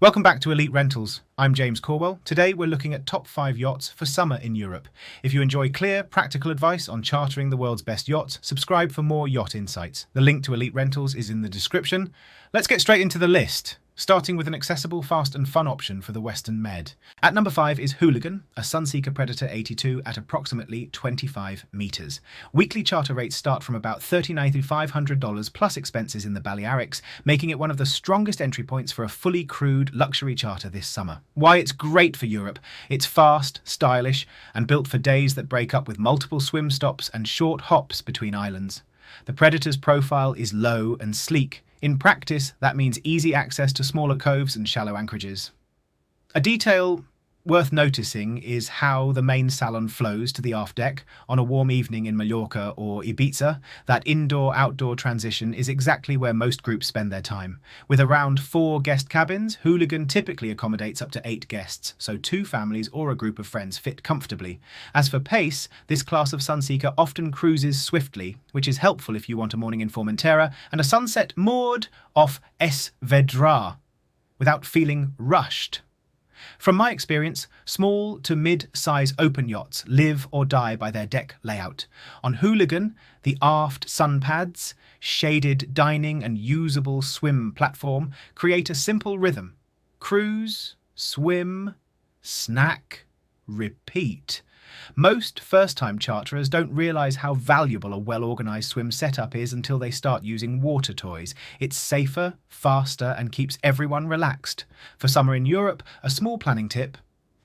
Welcome back to Elite Rentals. I'm James Corwell. Today we're looking at top 5 yachts for summer in Europe. If you enjoy clear, practical advice on chartering the world's best yachts, subscribe for more yacht insights. The link to Elite Rentals is in the description. Let's get straight into the list, starting with an accessible, fast and fun option for the Western Med. At number 5 is Hooligan, a Sunseeker Predator 82 at approximately 25 metres. Weekly charter rates start from about $39,500 plus expenses in the Balearics, making it one of the strongest entry points for a fully crewed luxury charter this summer. Why it's great for Europe: it's fast, stylish and built for days that break up with multiple swim stops and short hops between islands. The Predator's profile is low and sleek. In practice, that means easy access to smaller coves and shallow anchorages. A detail worth noticing is how the main salon flows to the aft deck on a warm evening in Mallorca or Ibiza. That indoor-outdoor transition is exactly where most groups spend their time. With around 4 guest cabins, Hooligan typically accommodates up to 8 guests, so 2 families or a group of friends fit comfortably. As for pace, this class of Sunseeker often cruises swiftly, which is helpful if you want a morning in Formentera and a sunset moored off Es Vedrà without feeling rushed. From my experience, small to mid-size open yachts live or die by their deck layout. On Hooligan, the aft sun pads, shaded dining and usable swim platform create a simple rhythm. Cruise, swim, snack, repeat. Most first-time charterers don't realise how valuable a well-organised swim setup is until they start using water toys. It's safer, faster and keeps everyone relaxed. For summer in Europe, a small planning tip: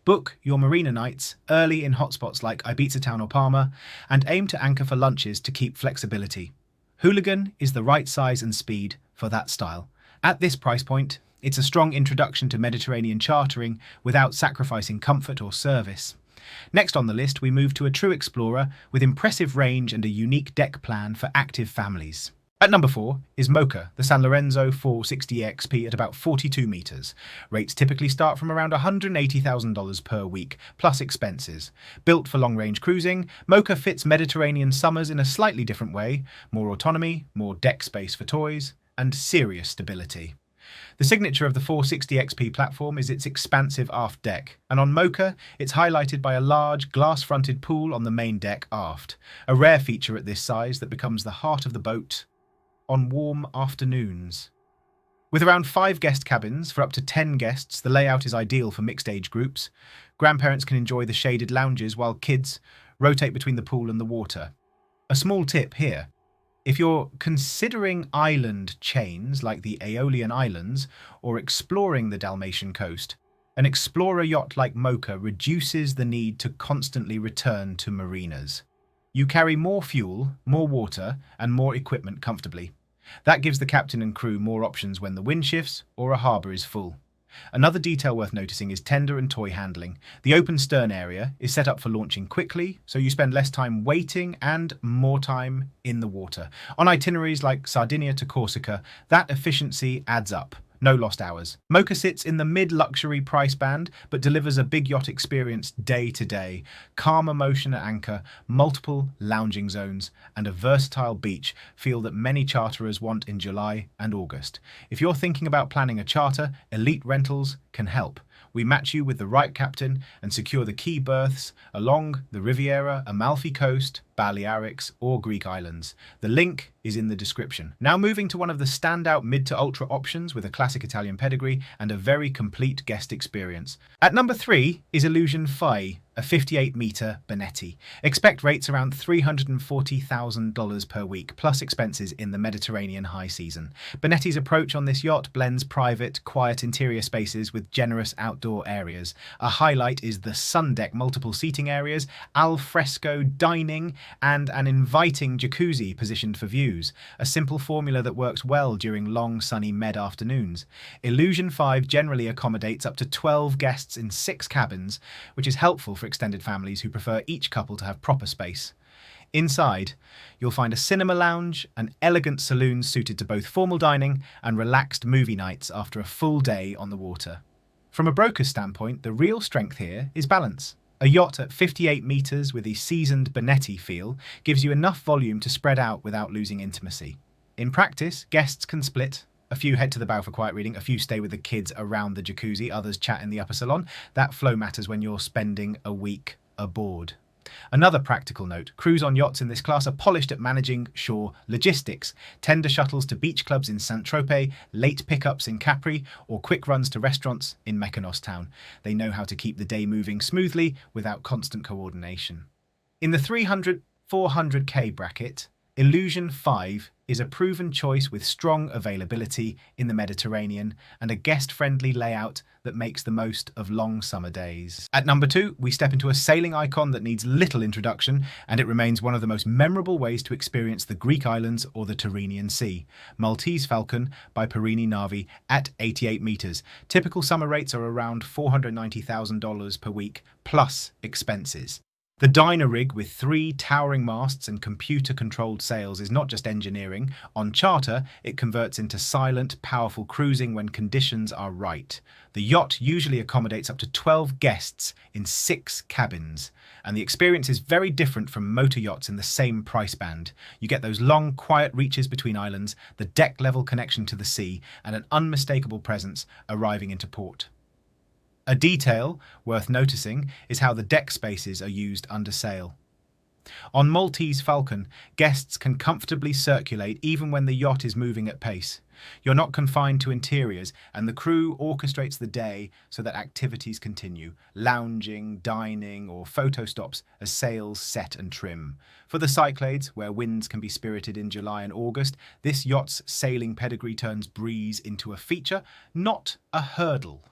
book your marina nights early in hotspots like Ibiza Town or Palma, and aim to anchor for lunches to keep flexibility. Hooligan is the right size and speed for that style. At this price point, it's a strong introduction to Mediterranean chartering without sacrificing comfort or service. Next on the list, we move to a true explorer with impressive range and a unique deck plan for active families. At number 4 is Mocha, the Sanlorenzo 460 XP at about 42 metres. Rates typically start from around $180,000 per week, plus expenses. Built for long-range cruising, Mocha fits Mediterranean summers in a slightly different way: more autonomy, more deck space for toys, and serious stability. The signature of the 460 XP platform is its expansive aft deck, and on Mocha, it's highlighted by a large glass-fronted pool on the main deck aft, a rare feature at this size that becomes the heart of the boat on warm afternoons. With around 5 guest cabins for up to 10 guests, the layout is ideal for mixed-age groups. Grandparents can enjoy the shaded lounges while kids rotate between the pool and the water. A small tip here: if you're considering island chains like the Aeolian Islands or exploring the Dalmatian coast, an explorer yacht like Mocha reduces the need to constantly return to marinas. You carry more fuel, more water, and more equipment comfortably. That gives the captain and crew more options when the wind shifts or a harbour is full. Another detail worth noticing is tender and toy handling. The open stern area is set up for launching quickly, so you spend less time waiting and more time in the water. On itineraries like Sardinia to Corsica, that efficiency adds up. No lost hours. Mocha sits in the mid-luxury price band, but delivers a big yacht experience day to day. Calmer motion at anchor, multiple lounging zones, and a versatile beach feel that many charterers want in July and August. If you're thinking about planning a charter, Elite Rentals can help. We match you with the right captain and secure the key berths along the Riviera, Amalfi Coast, Balearics or Greek islands. The link is in the description. Now moving to one of the standout mid to ultra options with a classic Italian pedigree and a very complete guest experience. At number 3 is Illusion Fai, a 58-metre Benetti. Expect rates around $340,000 per week, plus expenses in the Mediterranean high season. Benetti's approach on this yacht blends private, quiet interior spaces with generous outdoor areas. A highlight is the sun deck multiple seating areas, al fresco dining, and an inviting jacuzzi positioned for views, a simple formula that works well during long sunny Med afternoons. Illusion 5 generally accommodates up to 12 guests in 6 cabins, which is helpful for extended families who prefer each couple to have proper space. Inside, you'll find a cinema lounge, an elegant saloon suited to both formal dining and relaxed movie nights after a full day on the water. From a broker's standpoint, the real strength here is balance. A yacht at 58 metres with a seasoned Benetti feel gives you enough volume to spread out without losing intimacy. In practice, guests can split A few head to the bow for quiet reading, a few stay with the kids around the jacuzzi, others chat in the upper salon. That flow matters when you're spending a week aboard. Another practical note, crews on yachts in this class are polished at managing shore logistics. Tender shuttles to beach clubs in Saint-Tropez, late pickups in Capri, or quick runs to restaurants in Mykonos town. They know how to keep the day moving smoothly without constant coordination. In the 300-400k bracket, Illusion 5 is a proven choice with strong availability in the Mediterranean and a guest-friendly layout that makes the most of long summer days. At number 2, we step into a sailing icon that needs little introduction, and it remains one of the most memorable ways to experience the Greek islands or the Tyrrhenian Sea. Maltese Falcon by Perini Navi at 88 metres. Typical summer rates are around $490,000 per week, plus expenses. The diner rig with 3 towering masts and computer-controlled sails is not just engineering. On charter, it converts into silent, powerful cruising when conditions are right. The yacht usually accommodates up to 12 guests in 6 cabins, and the experience is very different from motor yachts in the same price band. You get those long, quiet reaches between islands, the deck-level connection to the sea, and an unmistakable presence arriving into port. A detail worth noticing is how the deck spaces are used under sail. On Maltese Falcon, guests can comfortably circulate even when the yacht is moving at pace. You're not confined to interiors, and the crew orchestrates the day so that activities continue, lounging, dining, or photo stops as sails set and trim. For the Cyclades, where winds can be spirited in July and August, this yacht's sailing pedigree turns breeze into a feature, not a hurdle.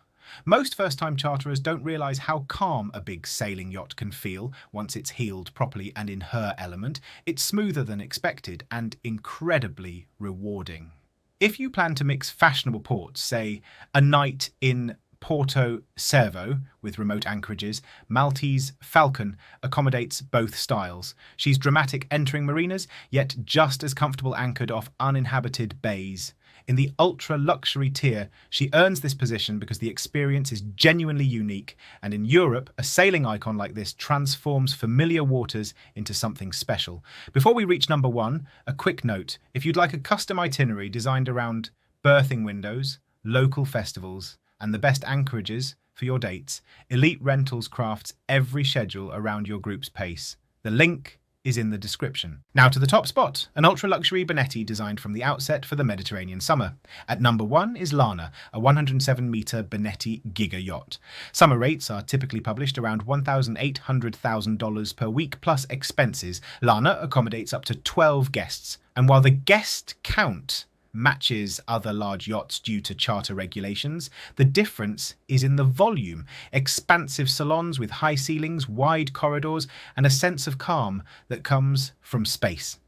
Most first-time charterers don't realise how calm a big sailing yacht can feel once it's heeled properly and in her element. It's smoother than expected and incredibly rewarding. If you plan to mix fashionable ports, say a night in Porto Cervo with remote anchorages, Maltese Falcon accommodates both styles. She's dramatic entering marinas, yet just as comfortable anchored off uninhabited bays. In the ultra-luxury tier, she earns this position because the experience is genuinely unique, and in Europe, a sailing icon like this transforms familiar waters into something special. Before we reach number 1, a quick note. If you'd like a custom itinerary designed around berthing windows, local festivals, and the best anchorages for your dates, Elite Rentals crafts every schedule around your group's pace. The link is in the description. Now to the top spot, an ultra-luxury Benetti designed from the outset for the Mediterranean summer. At number 1 is Lana, a 107-metre Benetti Giga yacht. Summer rates are typically published around $1,800,000 per week plus expenses. Lana accommodates up to 12 guests, and while the guest count matches other large yachts due to charter regulations, the difference is in the volume. Expansive salons with high ceilings, wide corridors, and a sense of calm that comes from space.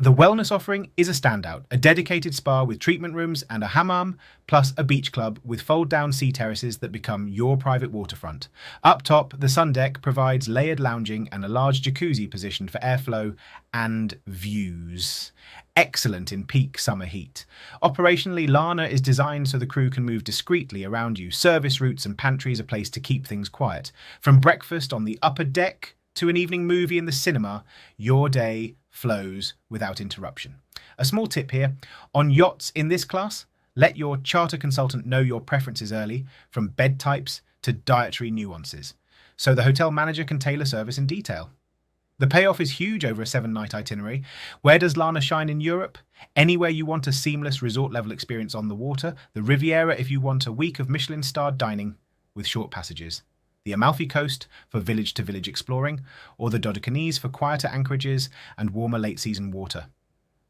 The wellness offering is a standout, a dedicated spa with treatment rooms and a hammam, plus a beach club with fold-down sea terraces that become your private waterfront. Up top, the sun deck provides layered lounging and a large jacuzzi positioned for airflow and views. Excellent in peak summer heat. Operationally, Lana is designed so the crew can move discreetly around you. Service routes and pantries are placed to keep things quiet. From breakfast on the upper deck to an evening movie in the cinema, your day flows without interruption. A small tip here, on yachts in this class, let your charter consultant know your preferences early, from bed types to dietary nuances, so the hotel manager can tailor service in detail. The payoff is huge over a 7-night itinerary. Where does Lana shine in Europe? Anywhere you want a seamless resort-level experience on the water, the Riviera if you want a week of Michelin-starred dining with short passages, the Amalfi Coast for village-to-village exploring, or the Dodecanese for quieter anchorages and warmer late-season water.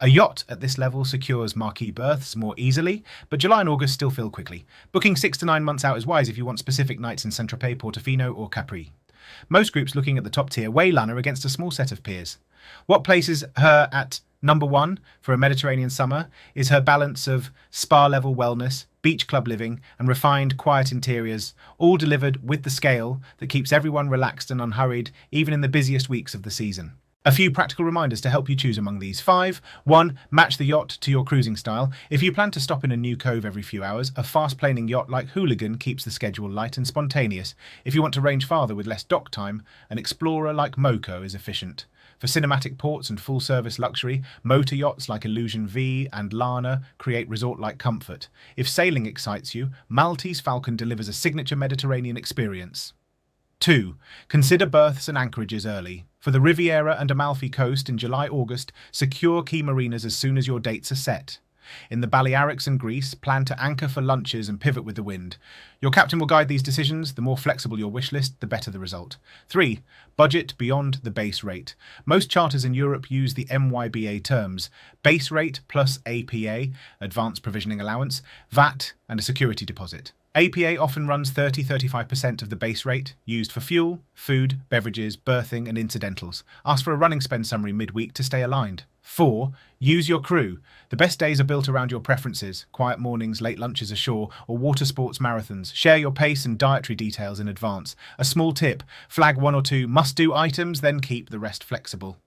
A yacht at this level secures marquee berths more easily, but July and August still fill quickly. Booking 6 to 9 months out is wise if you want specific nights in Saint-Tropez, Portofino, or Capri. Most groups looking at the top tier weigh Lana against a small set of peers. What places her at number 1 for a Mediterranean summer is her balance of spa-level wellness, beach club living, and refined, quiet interiors, all delivered with the scale that keeps everyone relaxed and unhurried, even in the busiest weeks of the season. A few practical reminders to help you choose among these 5. 1. Match the yacht to your cruising style. If you plan to stop in a new cove every few hours, a fast-planing yacht like Hooligan keeps the schedule light and spontaneous. If you want to range farther with less dock time, an explorer like Moco is efficient. For cinematic ports and full-service luxury, motor yachts like Illusion V and Lana create resort-like comfort. If sailing excites you, Maltese Falcon delivers a signature Mediterranean experience. 2. Consider berths and anchorages early. For the Riviera and Amalfi Coast in July-August, secure key marinas as soon as your dates are set. In the Balearics and Greece, plan to anchor for lunches and pivot with the wind. Your captain will guide these decisions. The more flexible your wish list, the better the result. 3. Budget beyond the base rate. Most charters in Europe use the MYBA terms: base rate plus APA, advanced provisioning allowance, VAT, and a security deposit. APA often runs 30-35% of the base rate, used for fuel, food, beverages, berthing, and incidentals. Ask for a running spend summary midweek to stay aligned. 4. Use your crew. The best days are built around your preferences: quiet mornings, late lunches ashore, or water sports marathons. Share your pace and dietary details in advance. A small tip: flag 1 or 2 must-do items, then keep the rest flexible.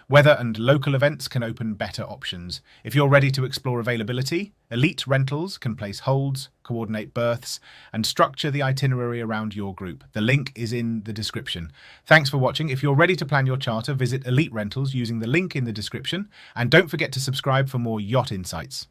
Weather and local events can open better options. If you're ready to explore availability, Elite Rentals can place holds, coordinate berths, and structure the itinerary around your group. The link is in the description. Thanks for watching. If you're ready to plan your charter, visit Elite Rentals using the link in the description, and don't forget to subscribe for more yacht insights.